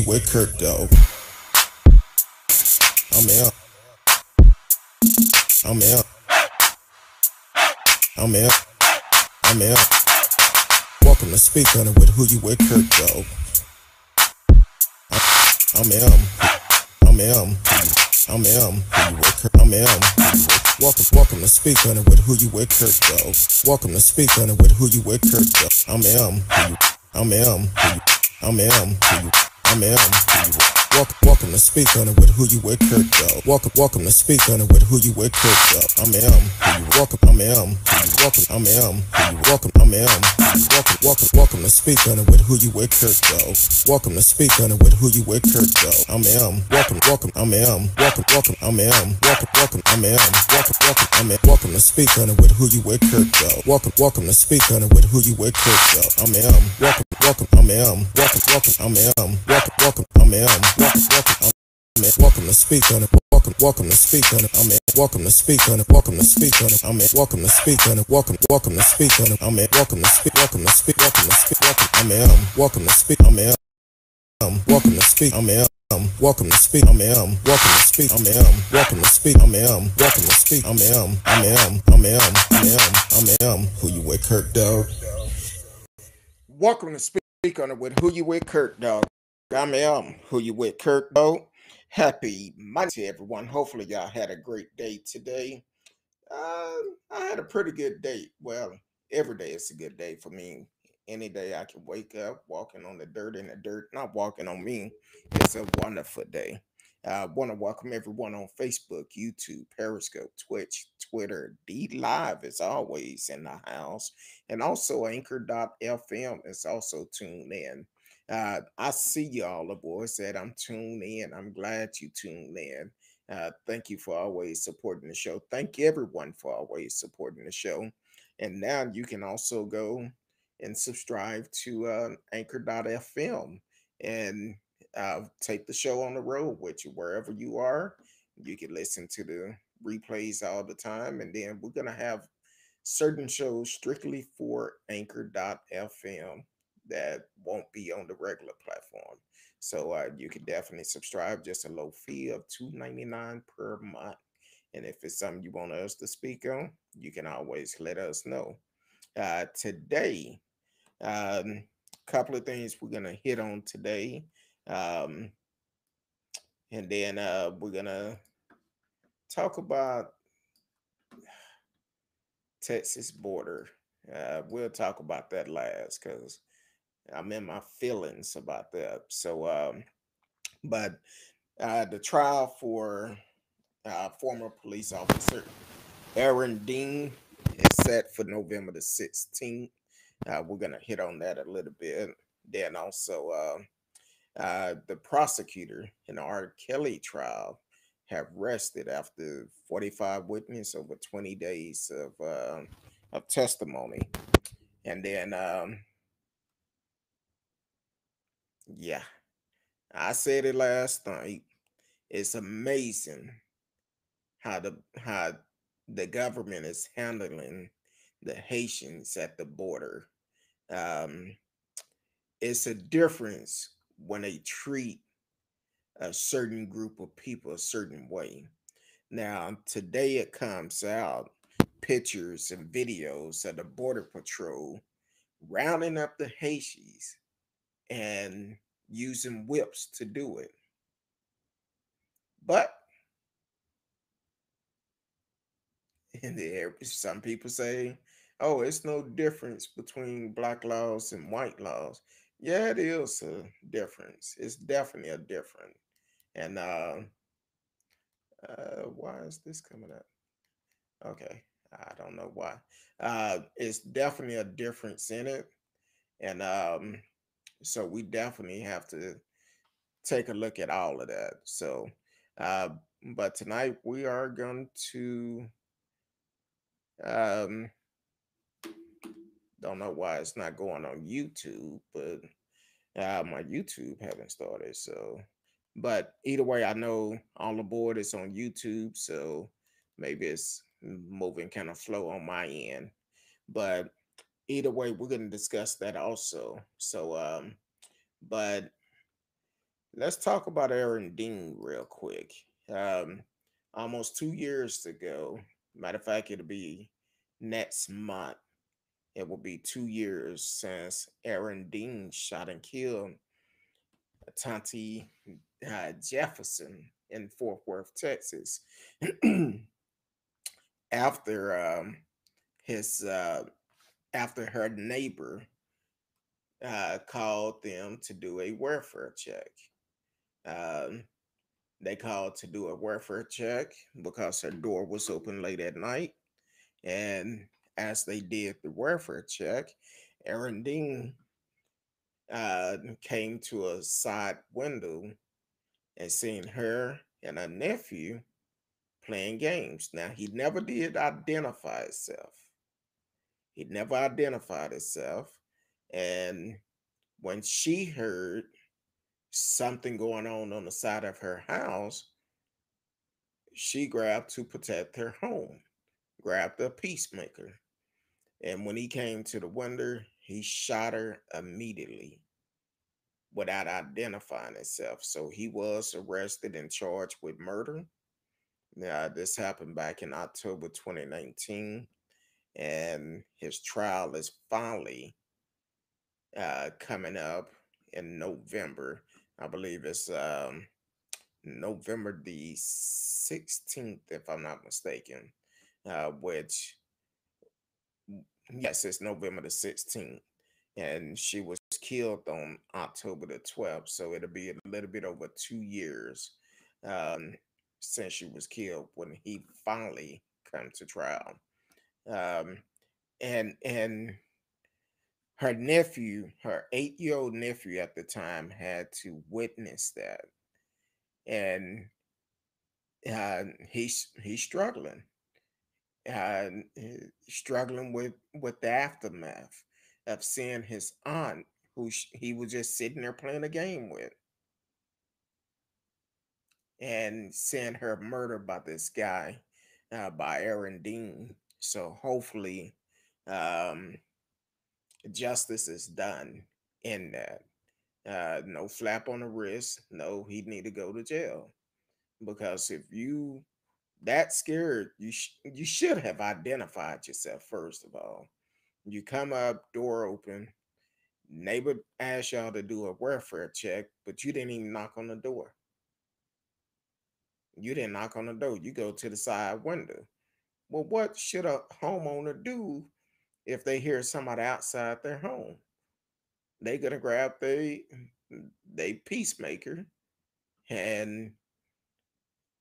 with Kirk though. I'm out. I'm out. I'm out. I'm out. Welcome to Speak On It with Who You With Kirk though. I'm out. I'm out. I'm out. Who you with Kirk? I'm out. Welcome to Speak On It with Who You With Kirk though. Welcome to Speak On It with Who You With Kirk though. I'm out. I'm out. I'm out. I'm out. Welcome to Speak On It with Who You With Kirk though. Welcome to Speak On It with Who You With Kirk though. I'm welcome. I'm welcome. I'm welcome. I'm welcome to Speak On It with Who You With Kirk though. Welcome to Speak On It with Who You With Kirk though. I'm welcome. I'm welcome. I'm welcome. I'm welcome to Speak On It with Who You With Kirk though. Welcome to Speak On It with Who You With Kirk though. I'm welcome. I'm welcome. I'm welcome. I'm welcome to Speak On It. Welcome to Speak On It. I'm welcome to Speak On It. Welcome to Speak On It. I'm welcome to Speak On It. Welcome to Speak On It. I'm welcome to speak. Welcome to speak. Welcome to speak. I'm welcome to speak. I'm welcome to speak. I'm welcome to speak. I'm welcome to speak. I'm welcome to speak. I'm welcome to speak. I'm Who You With Kirk dog. Welcome to Speak On It with Who You With Kirk dog. I'm Who You With Kirk dog. Happy Monday to everyone. Hopefully y'all had a great day today. I had a pretty good day. Well, every day is a good day for me. Any day I can wake up walking on the dirt and the dirt not walking on me. It's a wonderful day. I want to welcome everyone on Facebook, YouTube, Periscope, Twitch, Twitter. D Live is always in the house. And also Anchor.fm is also tuned in. I see y'all, the boys said I'm tuned in. I'm glad you tuned in. Thank you for always supporting the show. Thank everyone for always supporting the show. And now you can also go and subscribe to Anchor.fm and take the show on the road with you wherever you are. You can listen to the replays all the time. And then we're going to have certain shows strictly for Anchor.fm that won't be on the regular platform. So you can definitely subscribe, just a low fee of $2.99 per month. And if it's something you want us to speak on, you can always let us know. Today, couple of things we're gonna hit on today, and then we're gonna talk about Texas border. We'll talk about that last because I'm in my feelings about that. So, but the trial for former police officer Aaron Dean is set for November the 16th. We're going to hit on that a little bit. Then also the prosecutor in the R. Kelly trial have rested after 45 witnesses over 20 days of testimony. And then, yeah, I said it last night. It's amazing how the government is handling the Haitians at the border. It's a difference when they treat a certain group of people a certain way. Now, today it comes out pictures and videos of the Border Patrol rounding up the Haitians and using whips to do it. But some people say, oh, it's no difference between black laws and white laws. Yeah, it is a difference. It's definitely a difference. And why is this coming up? Okay, I don't know why. It's definitely a difference in it. And so we definitely have to take a look at all of that. So, but tonight we are going to don't know why it's not going on YouTube, but my YouTube haven't started. So, but either way, I know all aboard is on YouTube, so maybe it's moving kind of slow on my end. But either way, we're going to discuss that also. So, but Let's talk about Aaron Dean real quick. Um, Almost 2 years ago, matter of fact, it'll be next month. It will be 2 years since Aaron Dean shot and killed Atatiana Jefferson in Fort Worth, Texas, after his after her neighbor called them to do a welfare check. Um, they called to do a welfare check because her door was open late at night. And as they did the welfare check, Aaron Dean came to a side window and seen her and her nephew playing games. Now, he never did identify himself. He never identified himself. And when she heard something going on the side of her house, she grabbed to protect her home, grabbed a peacemaker. And when he came to the window, he shot her immediately without identifying himself. So he was arrested and charged with murder. Now, this happened back in October 2019, and his trial is finally coming up in November. I believe it's November the 16th, if I'm not mistaken, which, yes, it's November the 16th. And she was killed on October the 12th. So it'll be a little bit over 2 years since she was killed when he finally come to trial. Um, and her nephew, her 8-year-old nephew at the time, had to witness that, and he's struggling, uh, struggling with the aftermath of seeing his aunt, who he was just sitting there playing a game with, and seeing her murdered by this guy, by Aaron Dean. So hopefully, um, justice is done in that. No slap on the wrist. No, he need to go to jail, because if you that scared, you should have identified yourself first of all. You come up, door open, neighbor asked y'all to do a welfare check, but you didn't even knock on the door. You didn't knock on the door. You go to the side window. Well, what should a homeowner do if they hear somebody outside their home? They gonna grab they peacemaker and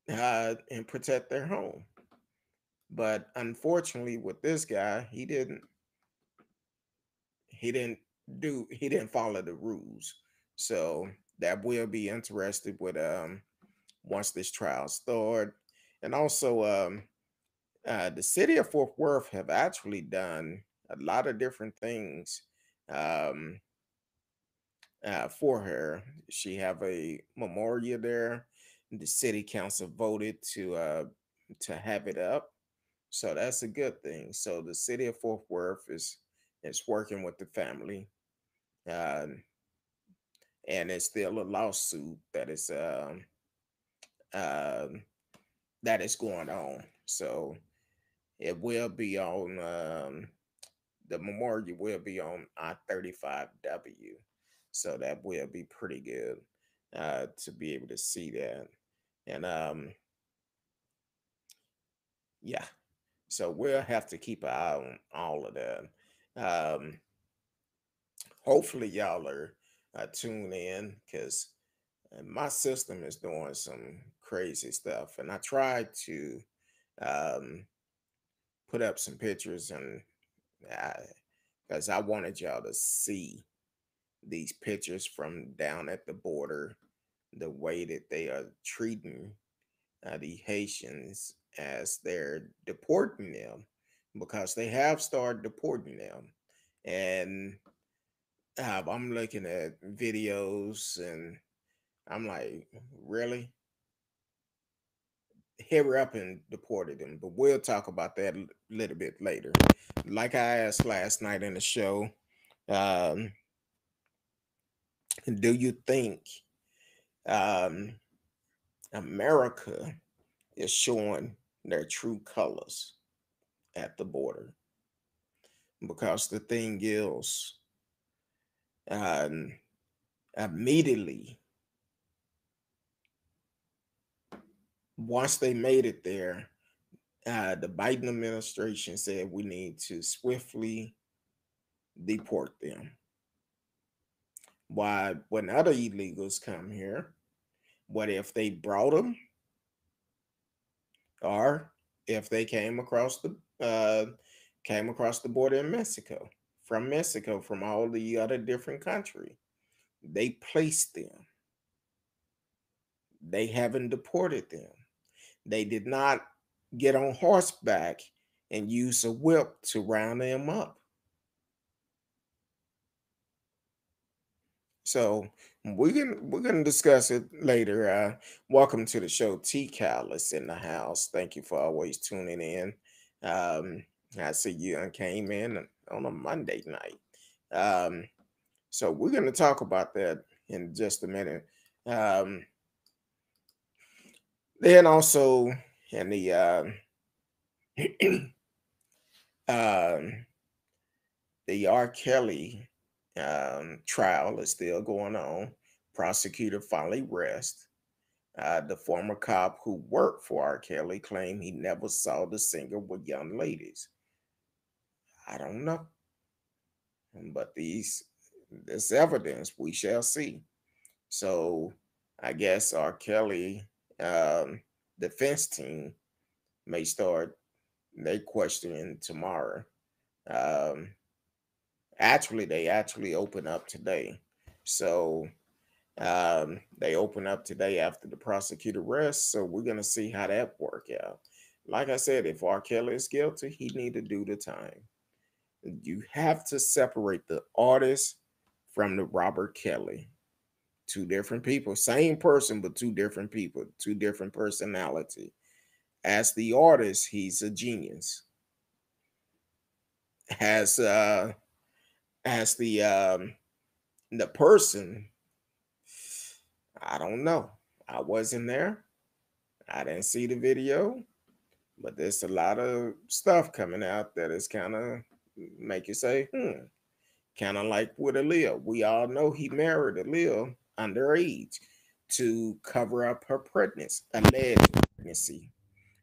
and protect their home. But unfortunately, with this guy, he didn't follow the rules. So that will be interested with once this trial start. And also the city of Fort Worth have actually done a lot of different things um for her. She have a memorial there. The city council voted to have it up. So that's a good thing. So the city of Fort Worth is working with the family, uh, and it's still a lawsuit um, that is going on. So it will be on the memorial will be on I-35W. So that will be pretty good to be able to see that. And yeah, so we'll have to keep an eye on all of that. Um, Hopefully y'all are tuned in, because my system is doing some crazy stuff, and I tried to um, put up some pictures, and because I wanted y'all to see these pictures from down at the border, the way that they are treating the Haitians as they're deporting them, because they have started deporting them. And I'm looking at videos, and I'm like, really? Hurry up and deported them. But we'll talk about that a little bit later. Like I asked last night in the show, um, do you think um, America is showing their true colors at the border, because the thing is, um, immediately once they made it there, the Biden administration said we need to swiftly deport them. Why, when other illegals come here, what if they brought them, or if they came across the border in Mexico, from all the other different countries? They placed them. They haven't deported them. They did not get on horseback and use a whip to round them up. So we're gonna discuss it later. Welcome to the show. T Cal is in the house. Thank you for always tuning in. Um, I see you came in on a Monday night. Um, so we're gonna talk about that in just a minute. Um, then also in the um, the R. Kelly trial is still going on. Prosecutor finally rests. The former cop who worked for R. Kelly claimed he never saw the singer with young ladies. I don't know, but this evidence we shall see. So I guess R. Kelly defense team may start they questioning tomorrow. Um, they actually open up today. So they open up today after the prosecutor rests. So we're gonna see how that work out. Like I said, if R. Kelly is guilty, he need to do the time. You have to separate the artist from the Robert Kelly. Two different people, same person, but two different people, two different personality. As the artist, he's a genius. As as the person, I don't know. I wasn't there. I didn't see the video, but there's a lot of stuff coming out that is kind of make you say, kind of like with Aaliyah. We all know he married Aaliyah underage to cover up her pregnancy, alleged pregnancy,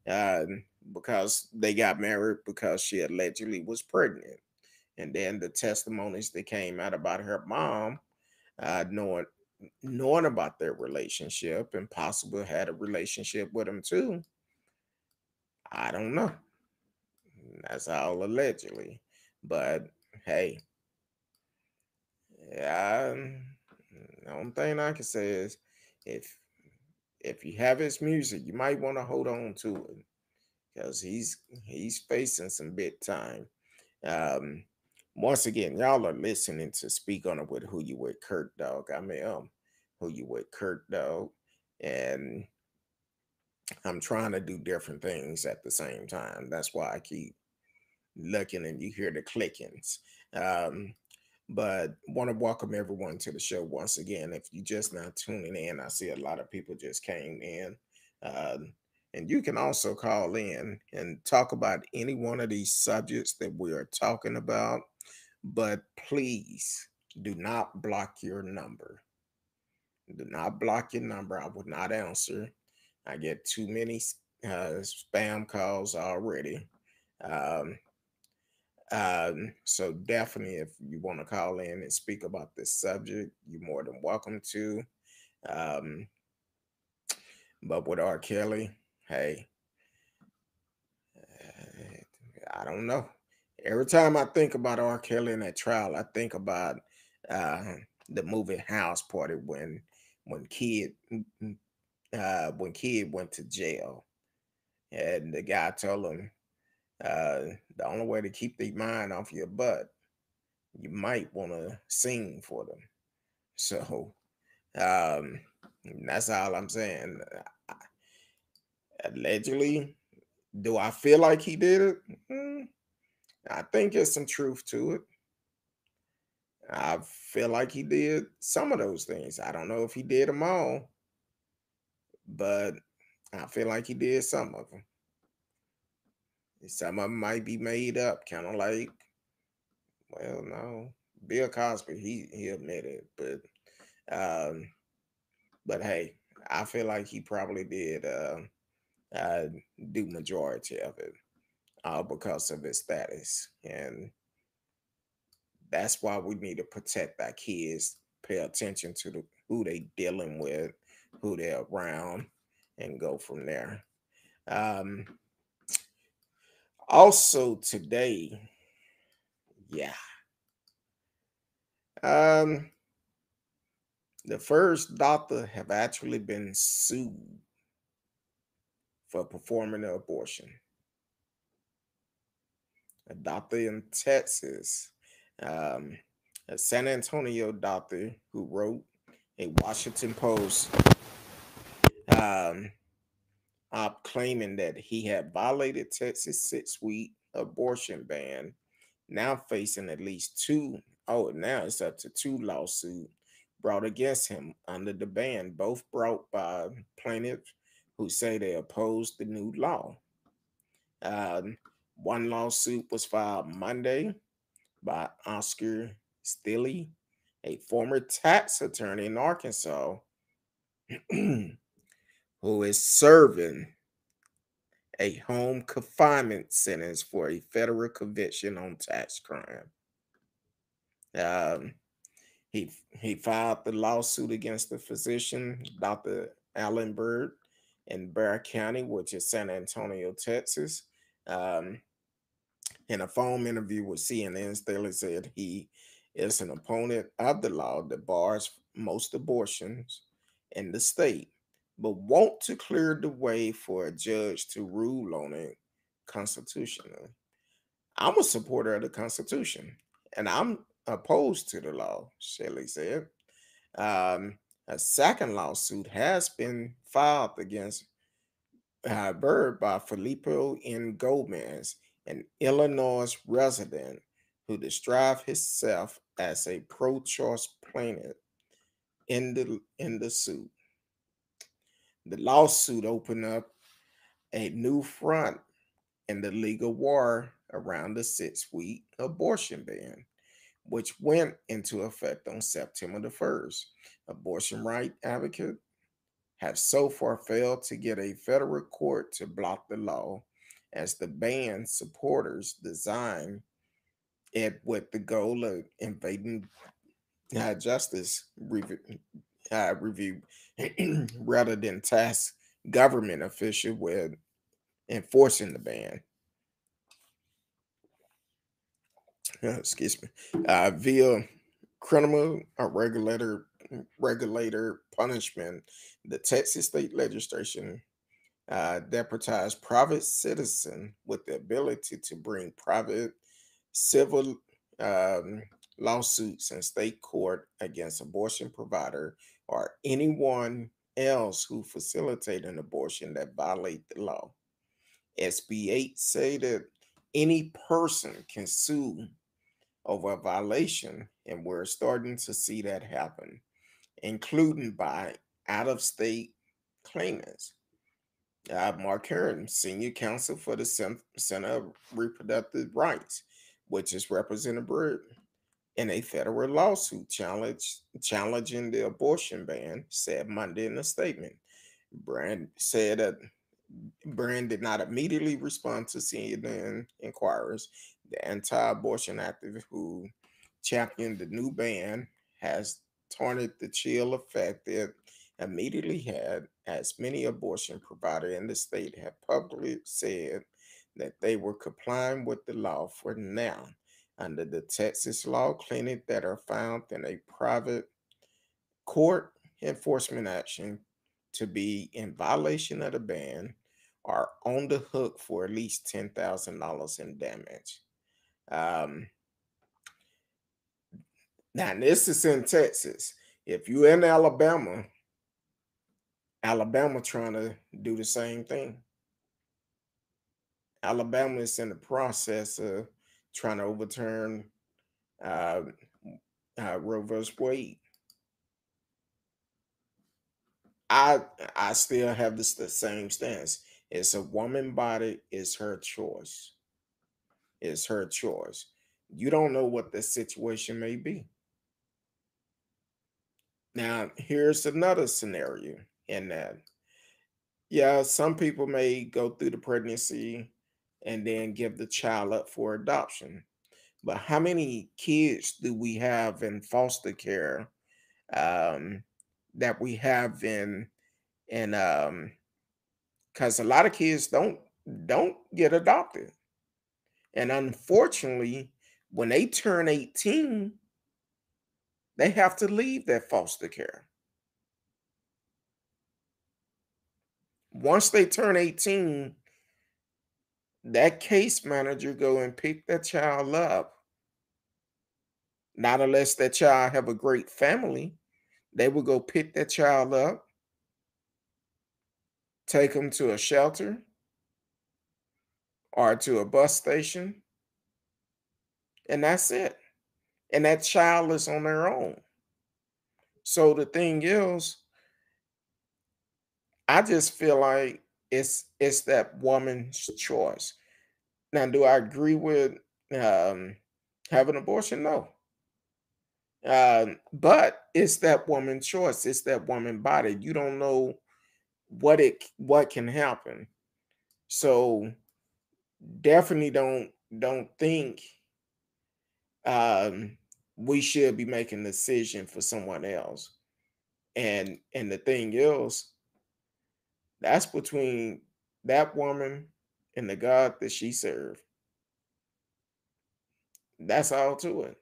uh, because they got married because she allegedly was pregnant. And then the testimonies that came out about her mom, knowing about their relationship and possibly had a relationship with him too. I don't know. That's all allegedly. But hey, yeah, the only thing I can say is if if you have his music, you might want to hold on to it because he's facing some big time. Um, Once again, y'all are listening to Speak on It with Who You With Kurt Dog. Who You With Kurt Dog, and I'm trying to do different things at the same time. That's why I keep looking and you hear the clickings. Um, but want to welcome everyone to the show once again. If you just now tuning in, I see a lot of people just came in. And you can also call in and talk about any one of these subjects that we are talking about. But please do not block your number. Do not block your number. I would not answer. I get too many spam calls already. Um, so definitely, if you want to call in and speak about this subject, you're more than welcome to. Um, but with R. Kelly, hey, I don't know. Every time I think about R. Kelly and that trial, I think about uh, the movie House Party when kid when kid went to jail, and the guy told him the only way to keep their mind off your butt, you might want to sing for them. So um, that's all I'm saying. Allegedly, do I feel like he did it? I think there's some truth to it. I feel like he did some of those things. I don't know if he did them all. but I feel like he did some of them. Some of them might be made up, kind of like, well, no, Bill Cosby, he admitted, um, but hey, I feel like he probably did uh, do majority of it, because of his status, and that's why we need to protect our kids, pay attention to who they dealing with, who they're around, and go from there. Um, Also today, yeah, um, the first doctor have actually been sued for performing an abortion. A doctor in Texas, um, a San Antonio doctor who wrote a Washington Post, um, up claiming that he had violated Texas 6-week abortion ban, now facing at least two, oh, now it's up to two lawsuits brought against him under the ban, both brought by plaintiffs who say they oppose the new law. Um, One lawsuit was filed Monday by Oscar Stilley, a former tax attorney in Arkansas, who is serving a home confinement sentence for a federal conviction on tax crime. Um, he filed the lawsuit against the physician, Dr. Alan Bird, in Bear County, which is San Antonio, Texas. Um, in a phone interview with CNN, Staley said he is an opponent of the law that bars most abortions in the state, but want to clear the way for a judge to rule on it constitutionally. I'm a supporter of the Constitution, and I'm opposed to the law, Shelley said. A second lawsuit has been filed against Bird by Filippo N. Gomez, an Illinois resident who described himself as a pro-choice plaintiff in the suit. The lawsuit opened up a new front in the legal war around the 6-week abortion ban, which went into effect on September the 1st. Abortion right advocates have so far failed to get a federal court to block the law, as the ban supporters designed it with the goal of invading justice review rather than task government official with enforcing the ban. Excuse me. Via criminal or regulator punishment, the Texas state legislation deputized private citizen with the ability to bring private civil um, lawsuits in state court against abortion provider or anyone else who facilitate an abortion that violate the law. SB 8 say that any person can sue over a violation, and we're starting to see that happen, including by out-of-state claimants. Mark Heron, senior counsel for the Center of Reproductive Rights, which is Representative Braid, in a federal lawsuit challenging the abortion ban, said Monday in a statement. Brand said that Brand did not immediately respond to CNN inquiries. The anti-abortion activist who championed the new ban has taunted the chill effect it immediately had, as many abortion providers in the state have publicly said that they were complying with the law for now. Under the Texas law, clinics that are found in a private court enforcement action to be in violation of the ban are on the hook for at least $10,000 in damage. Um, Now, this is in Texas. If you're in Alabama, Alabama trying to do the same thing. Alabama is in the process of trying to overturn uh, Roe vs. Wade. I I still have the same stance. It's a woman body, it's her choice. It's her choice. You don't know what the situation may be. Now, here's another scenario in that. Yeah, some people may go through the pregnancy and then give the child up for adoption. But how many kids do we have in foster care, um, that we have in because a lot of kids don't get adopted. And unfortunately, when they turn 18, they have to leave that foster care. Once they turn 18, that case manager go and pick that child up. Not unless that child have a great family, they will go pick that child up, take them to a shelter or to a bus station, and that's it. And that child is on their own. So the thing is, I just feel like it's that woman's choice. Now, do I agree with um, having abortion? No. But it's that woman's choice. It's that woman body. You don't know what can happen. So definitely don't think um, we should be making a decision for someone else. And the thing is, that's between that woman and the God that she served. That's all to it.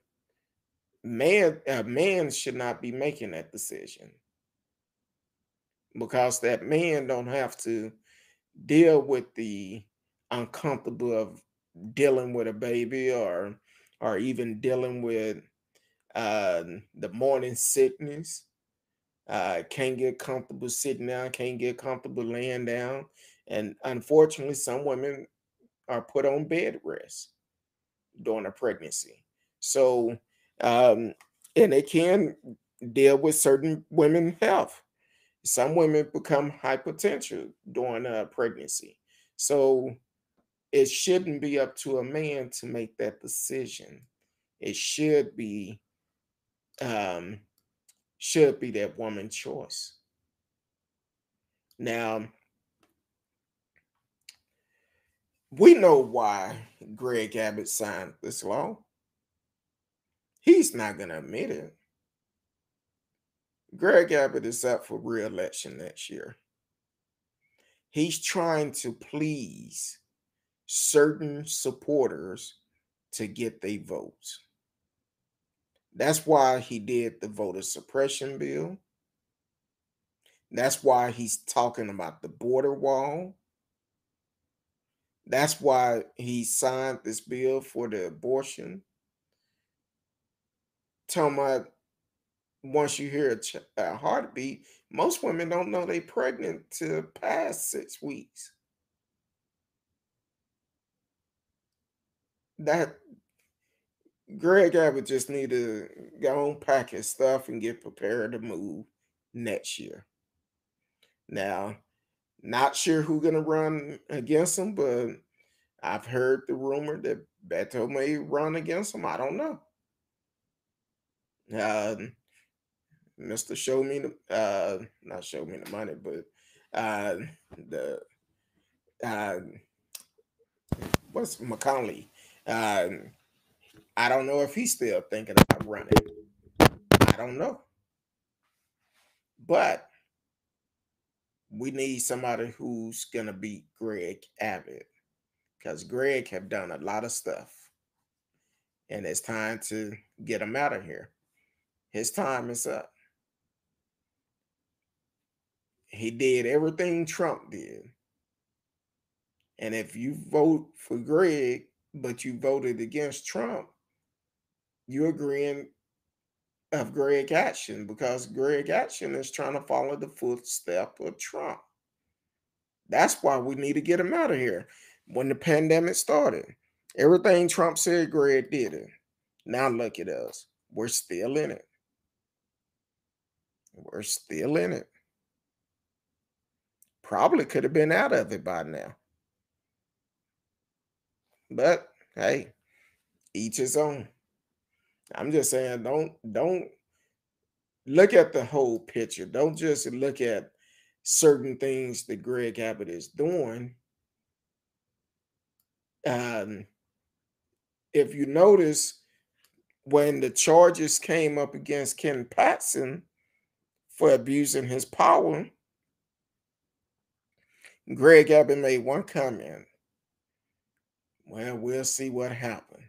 A man should not be making that decision because that man don't have to deal with the uncomfortable of dealing with a baby or even dealing with uh, the morning sickness. Can't get comfortable sitting down, can't get comfortable laying down, and unfortunately, some women are put on bed rest during a pregnancy. So, um, and it can deal with certain women health. Some women become hypertensive during a pregnancy. So it shouldn't be up to a man to make that decision. It um should be that woman's choice. Now, we know why Greg Abbott signed this law. He's not gonna admit it. Greg Abbott is up for re-election next year. He's trying to please certain supporters to get their votes. That's why he did the voter suppression bill. That's why he's talking about the border wall. That's why he signed this bill for the abortion. Talking about once you hear a heartbeat, most women don't know they pregnant to past 6 weeks. That Greg Abbott just need to go on pack his stuff and get prepared to move next year. Now, not sure who gonna run against him, but I've heard the rumor that Beto may run against him. I don't know. Mr. Show Me the not Show Me the Money, but uh the uh what's McConnell? Uh I don't know if he's still thinking about running. I don't know. But we need somebody who's gonna beat Greg Abbott because Greg have done a lot of stuff, and it's time to get him out of here. His time is up. He did everything Trump did, and if you vote for Greg but you voted against Trump, you're agreeing of Greg action because Greg action is trying to follow the footstep of Trump. That's why we need to get him out of here. When the pandemic started, everything Trump said, Greg did it. Now look at us. We're still in it. We're still in it. probably could have been out of it by now. But hey, each his own. I'm just saying, don't look at the whole picture. Don't just look at certain things that Greg Abbott is doing. Um, if you notice, when the charges came up against Ken Patson for abusing his power, Greg Abbott made one comment. Well, we'll see what happened.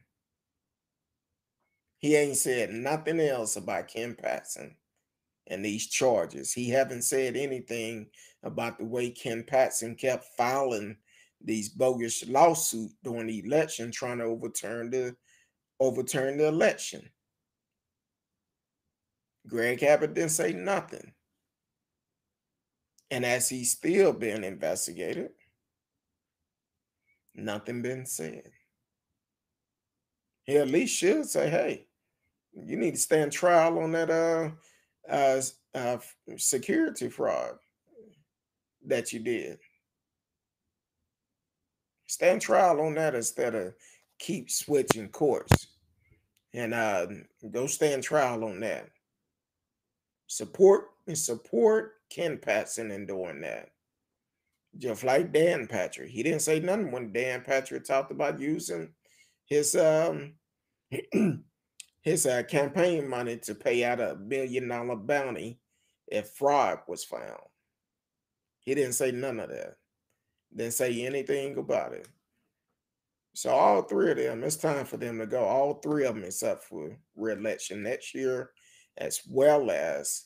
He ain't said nothing else about Ken Patson and these charges. He haven't said anything about the way Ken Patson kept filing these bogus lawsuits during the election, trying to overturn the election. Greg Abbott didn't say nothing. And as he's still being investigated, nothing been said. He at least should say, hey, you need to stand trial on that uh, uh, security fraud that you did. Stand trial on that instead of keep switching courts. And go stand trial on that. Support Ken Patson in doing that. Just like Dan Patrick. He didn't say nothing when Dan Patrick talked about using his his campaign money to pay out $1 million bounty if fraud was found. He didn't say none of that. Didn't say anything about it. So all three of them, it's time for them to go. All three of them is up for re-election next year, as well as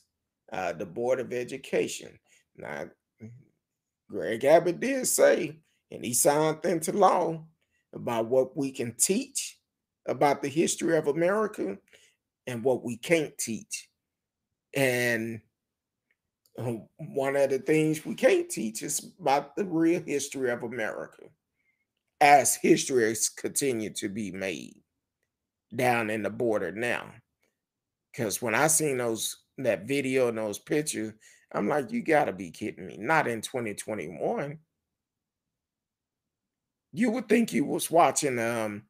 the Board of Education. Now, Greg Abbott did say, and he signed into law about what we can teach about the history of America and what we can't teach. And one of the things we can't teach is about the real history of America, as history has continued to be made down in the border now. Because when I seen that video and those pictures, I'm like, you gotta be kidding me. Not in 2021. You would think you was watching a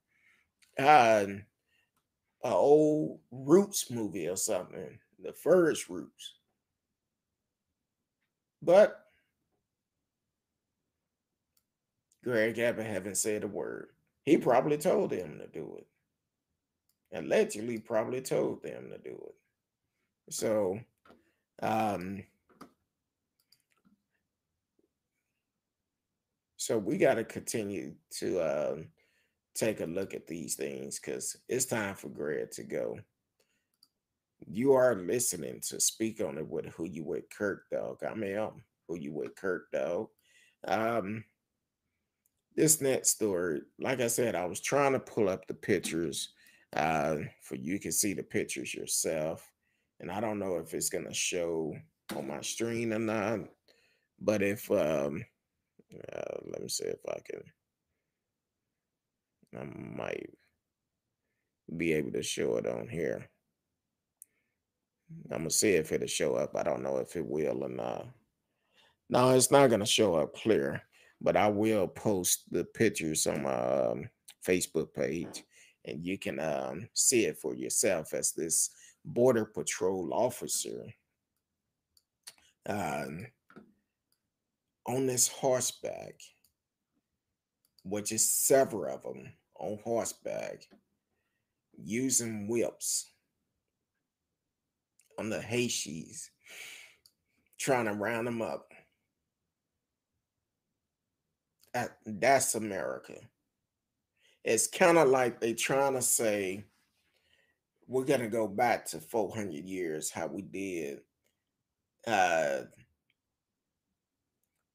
old Roots movie or something, the first Roots. But Greg Abbott haven't said a word. He probably told them to do it. Allegedly probably told them to do it. So so we got to continue to take a look at these things, because it's time for Greg to go. You are listening to Speak On It with Who You With Kirk Dog. I mean, Who You With Kirk Dog. This next story, like I said, I was trying to pull up the pictures for you can see the pictures yourself. And I don't know if it's going to show on my screen or not. But if, let me see if I might be able to show it on here. I'm going to see if it'll show up. I don't know if it will or not. No, it's not going to show up clear, but I will post the pictures on my Facebook page, and you can see it for yourself as this Border Patrol officer on this horseback, which is several of them on horseback, using whips on the Haitians, trying to round them up. That's America. It's kind of like they trying to say, we're going to go back to 400 years, how we did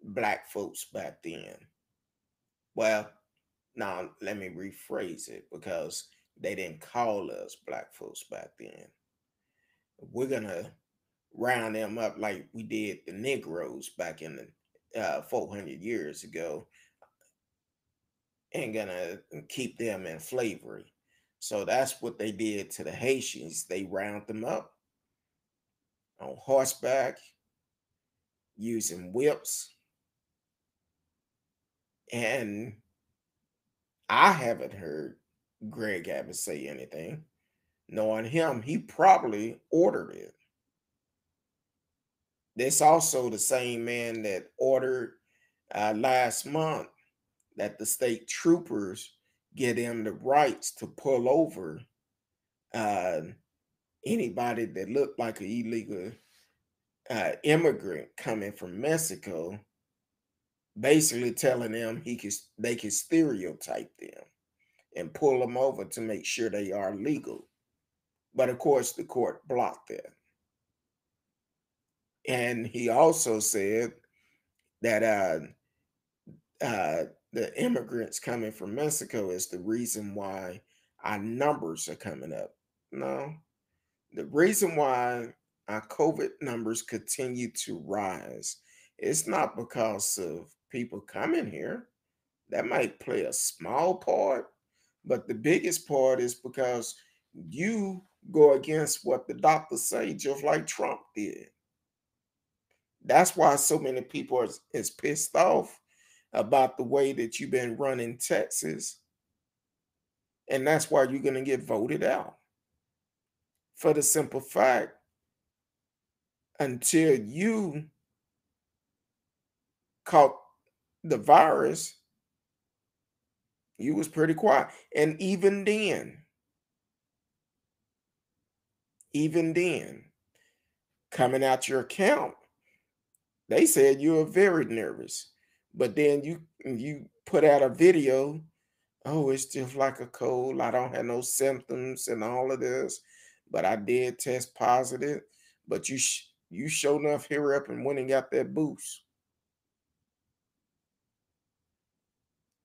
black folks back then. Well, now let me rephrase it, because they didn't call us black folks back then. We're going to round them up like we did the Negroes back in the 400 years ago, and gonna keep them in slavery. So that's what they did to the Haitians. They round them up on horseback, using whips, And I haven't heard Greg Abbott say anything. Knowing him, he probably ordered it. This also the same man that ordered last month that the state troopers get him the rights to pull over uh, anybody that looked like an illegal immigrant coming from Mexico, basically telling them they can stereotype them and pull them over to make sure they are legal. But of course, the court blocked that. And he also said that the immigrants coming from Mexico is the reason why our numbers are coming up. No, the reason why our COVID numbers continue to rise, it's not because of people coming here. That might play a small part, but the biggest part is because you go against what the doctors say, just like Trump did. That's why so many people is pissed off about the way that you've been running Texas. And that's why you're going to get voted out. For the simple fact, until you caught the virus, you was pretty quiet. And even then, coming out your account, they said you were very nervous. But then you put out a video, oh, it's just like a cold. I don't have no symptoms and all of this, but I did test positive. But you sure enough hurry up and went and got that boost.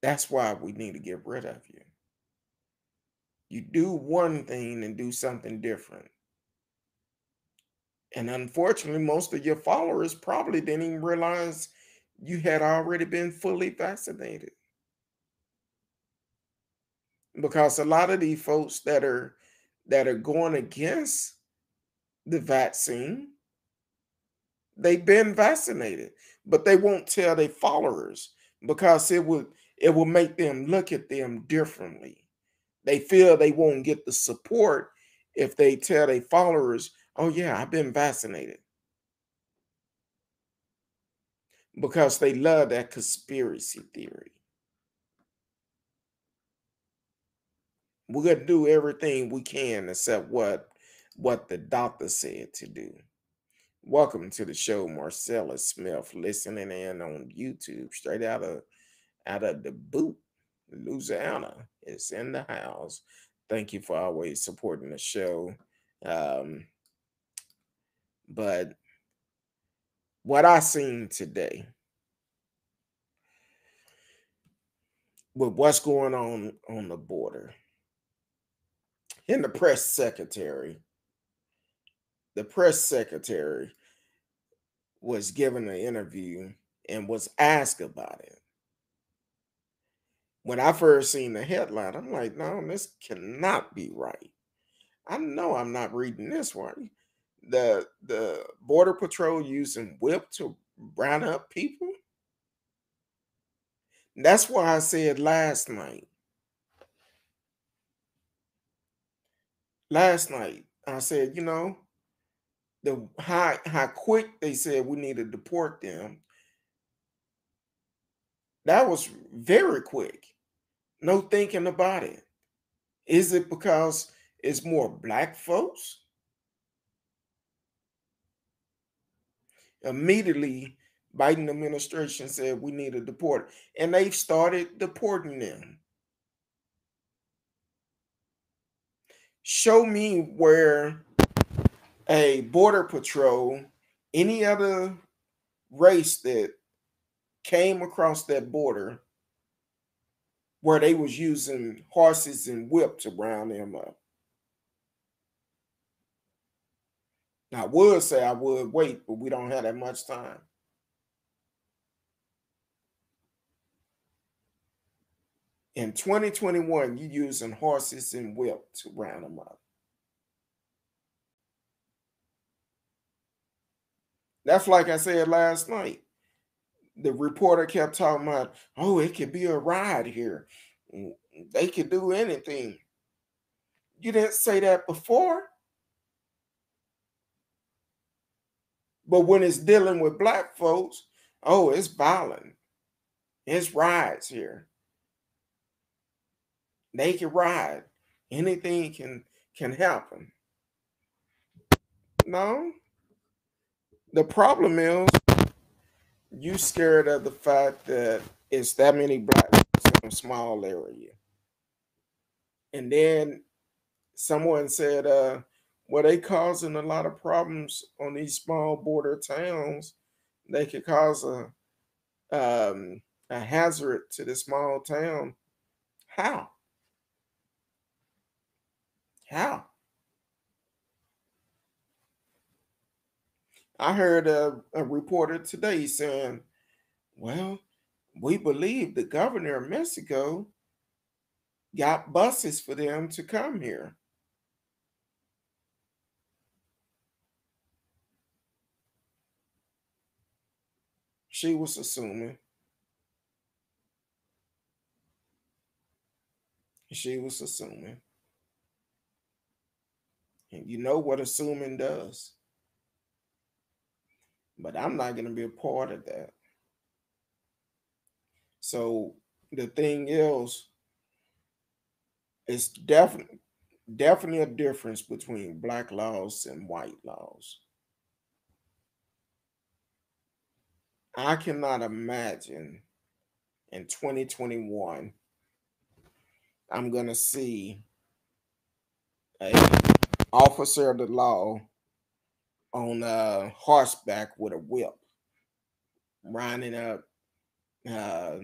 That's why we need to get rid of you. You do one thing and do something different. And unfortunately, most of your followers probably didn't even realize you had already been fully vaccinated. Because a lot of these folks that are going against the vaccine, they've been vaccinated, but they won't tell their followers because it will make them look at them differently. They feel they won't get the support if they tell their followers, oh yeah, I've been vaccinated. Because they love that conspiracy theory. We're gonna do everything we can except what the doctor said to do. Welcome to the show, Marcella Smith, listening in on YouTube, straight out of the boot, Louisiana. Is in the house. Thank you for always supporting the show. Um, but what I seen today with what's going on the border, in the press secretary was given an interview and was asked about it. When I first seen the headline, I'm like, no, this cannot be right. I know I'm not reading this right. The border patrol using whip to round up people. That's why I said last night. Last night I said, the how quick they said we need to deport them. That was very quick. No thinking about it. Is it because it's more black folks? Immediately, Biden administration said we need to deport, and they've started deporting them. Show me where a border patrol, any other race that came across that border, where they was using horses and whip to round them up. Now, I would say I would wait, but we don't have that much time. In 2021, you using horses and whip to round them up. That's like I said last night. The reporter kept talking about, oh, it could be a riot here. They could do anything. You didn't say that before. But when it's dealing with black folks, oh, it's violent. It's riots here. They can riot. Anything can happen. No. The problem is you scared of the fact that it's that many black folks in a small area. And then someone said, well, they causing a lot of problems on these small border towns. They could cause a hazard to the small town. How? How? I heard a reporter today saying, well, we believe the governor of Mexico got buses for them to come here. She was assuming. She was assuming. And you know what assuming does. But I'm not going to be a part of that. So the thing is, it's definitely a difference between black laws and white laws. I cannot imagine in 2021 I'm going to see a officer of the law on horseback with a whip rounding up uh,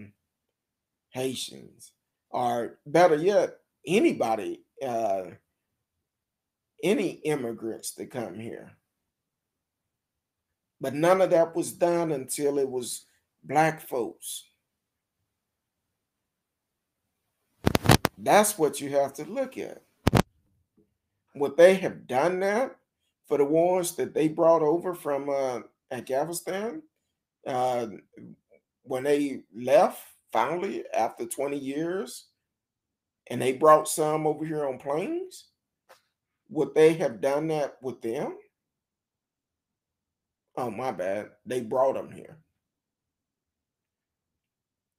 Haitians, or better yet, anybody, any immigrants that come here. But none of that was done until it was black folks. That's what you have to look at. What they have done now for the ones that they brought over from Afghanistan, uh, when they left finally after 20 years, and they brought some over here on planes, would they have done that with them? Oh, my bad. They brought them here.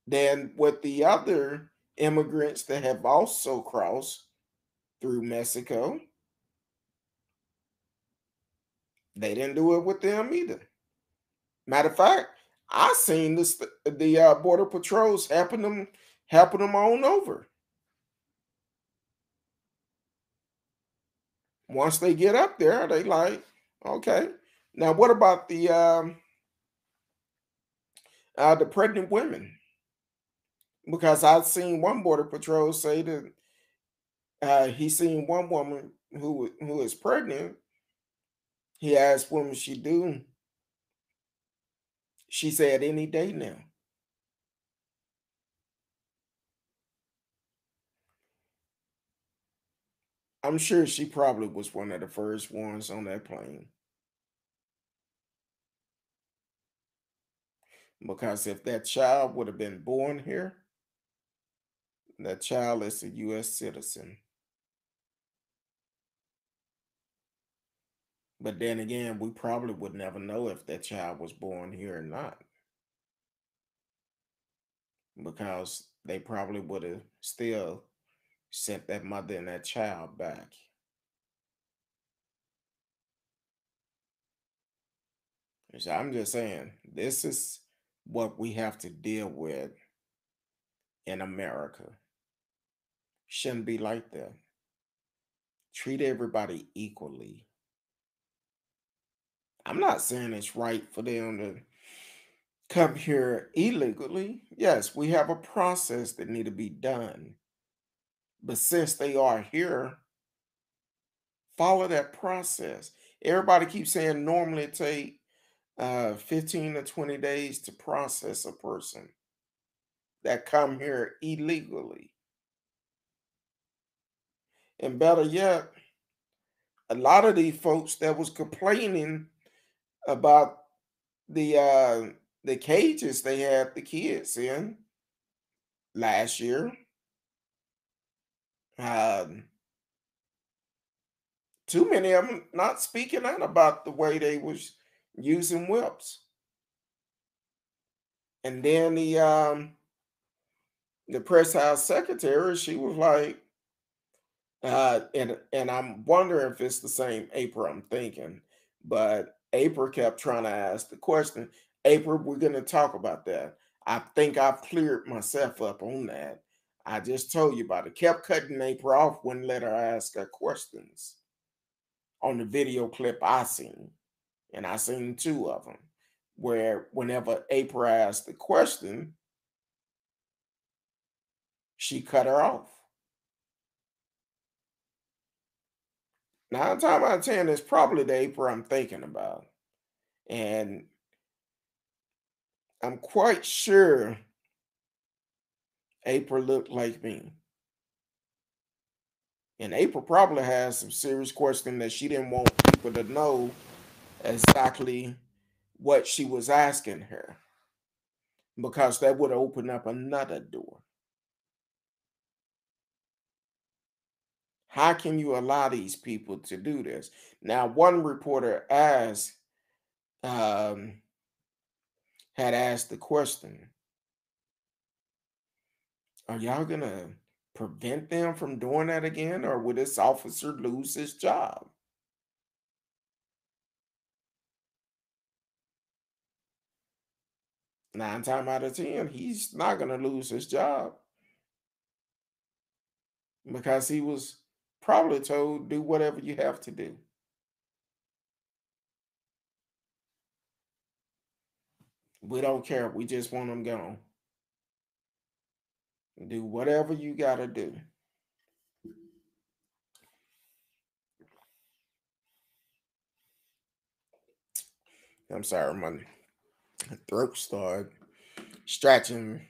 Then with the other immigrants that have also crossed through Mexico, they didn't do it with them either. Matter of fact, I seen the border patrols helping them on over. Once they get up there, they like, okay. Now, what about the pregnant women? Because I've seen one border patrol say that he seen one woman who is pregnant. He asked when she due. She said any day now. I'm sure she probably was one of the first ones on that plane. Because if that child would have been born here, that child is a U.S. citizen. But then again, we probably would never know if that child was born here or not. Because they probably would have still sent that mother and that child back. So I'm just saying, this is what we have to deal with in America. Shouldn't be like that. Treat everybody equally. I'm not saying it's right for them to come here illegally. Yes, we have a process that need to be done. But since they are here, follow that process. Everybody keeps saying normally it take 15 to 20 days to process a person that come here illegally. And better yet, a lot of these folks that was complaining about the the cages they had the kids in last year. Um, Too many of them not speaking out about the way they was using whips. And then the press house secretary, she was like, and I'm wondering if it's the same April I'm thinking, but April kept trying to ask the question. April, we're gonna talk about that. I think I've cleared myself up on that. I just told you about it. Kept cutting April off, wouldn't let her ask her questions on the video clip I seen, and I seen two of them, where whenever April asked the question, she cut her off. 9 times out of 10, it's probably the April I'm thinking about. And I'm quite sure April looked like me. And April probably has some serious question that she didn't want people to know exactly what she was asking her, because that would open up another door. How can you allow these people to do this? Now, one reporter um, had asked the question, are y'all gonna prevent them from doing that again, or will this officer lose his job? 9 times out of 10, he's not gonna lose his job because he was probably told, do whatever you have to do. We don't care. We just want them gone. Do whatever you gotta do. I'm sorry, my throat started stretching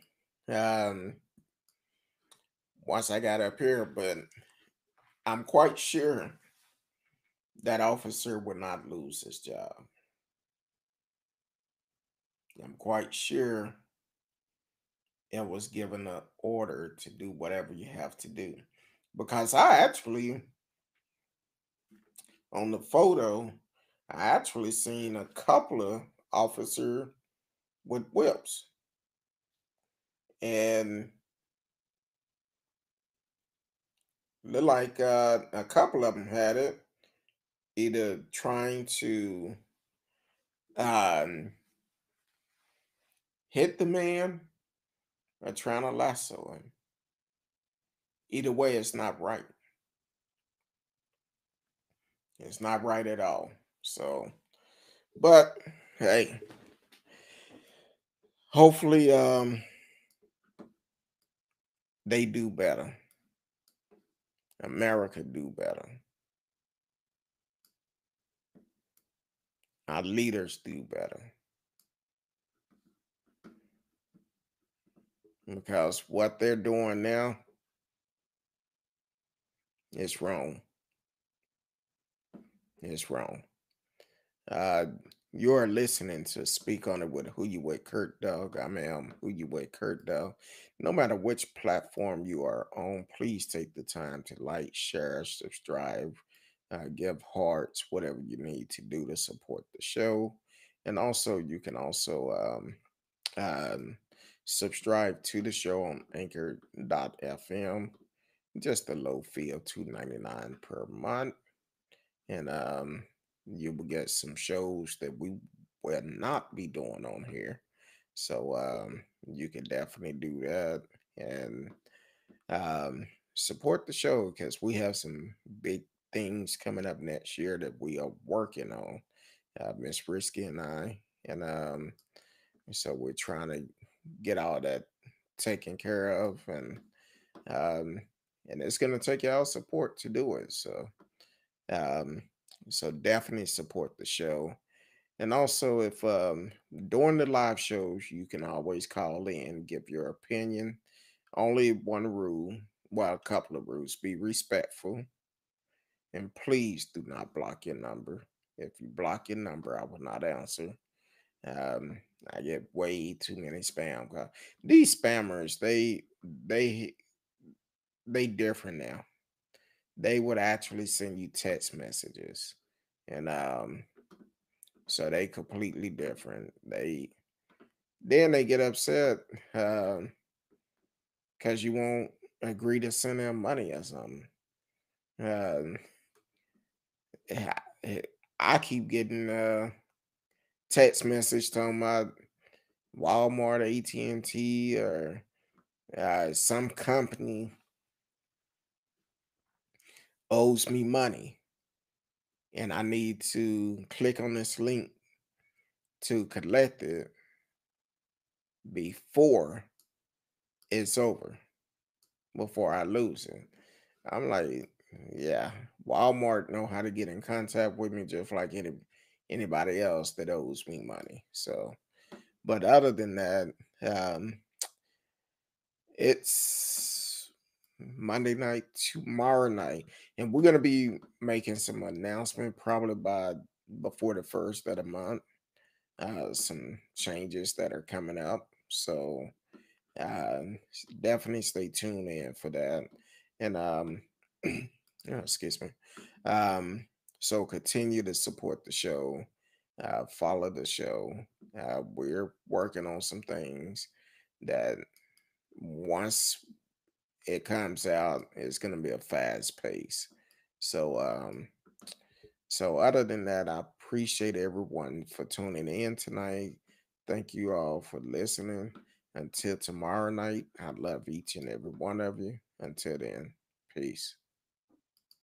um, once I got up here, but I'm quite sure that officer would not lose his job. I'm quite sure it was given an order to do whatever you have to do. Because I actually, on the photo, I actually seen a couple of officers with whips. And look like a couple of them had it, either trying to um, hit the man or trying to lasso him. Either way, it's not right. It's not right at all. So, but hey, hopefully they do better. America do better. Our leaders do better. Because what they're doing now is wrong. It's wrong. Uh, you're listening to Speak On It with Who You With Kurt Dog. I am Who You With Kurt Dog. No matter which platform you are on, please take the time to like, share, subscribe, give hearts, whatever you need to do to support the show. And also, you can also um, subscribe to the show on anchor.fm. Just a low fee of $2.99 per month. And you will get some shows that we will not be doing on here. So you can definitely do that and support the show, because we have some big things coming up next year that we are working on. Miss Risky and I, and so we're trying to get all that taken care of, um, and it's gonna take y'all support to do it. Um, so definitely support the show. And also, if during the live shows, you can always call in, give your opinion. Only one rule, well, a couple of rules: be respectful, and please do not block your number. If you block your number, I will not answer. I get way too many spam calls. These spammers, they different now. They would actually send you text messages, and so they completely different. They get upset because you won't agree to send them money or something. Um, yeah, I keep getting text message talking about Walmart, AT&T, or some company owes me money, and I need to click on this link to collect it before it's over, before I lose it. I'm like, yeah, Walmart know how to get in contact with me just like anybody else that owes me money. So, but other than that, um, it's Monday night, tomorrow night, and we're gonna be making some announcement probably by before the first of the month. Some changes that are coming up, so uh, definitely stay tuned in for that. And oh, excuse me. Um, so continue to support the show, follow the show. We're working on some things that once it comes out, it's going to be a fast pace. So, so other than that, I appreciate everyone for tuning in tonight. Thank you all for listening. Until tomorrow night, I love each and every one of you. Until then, peace.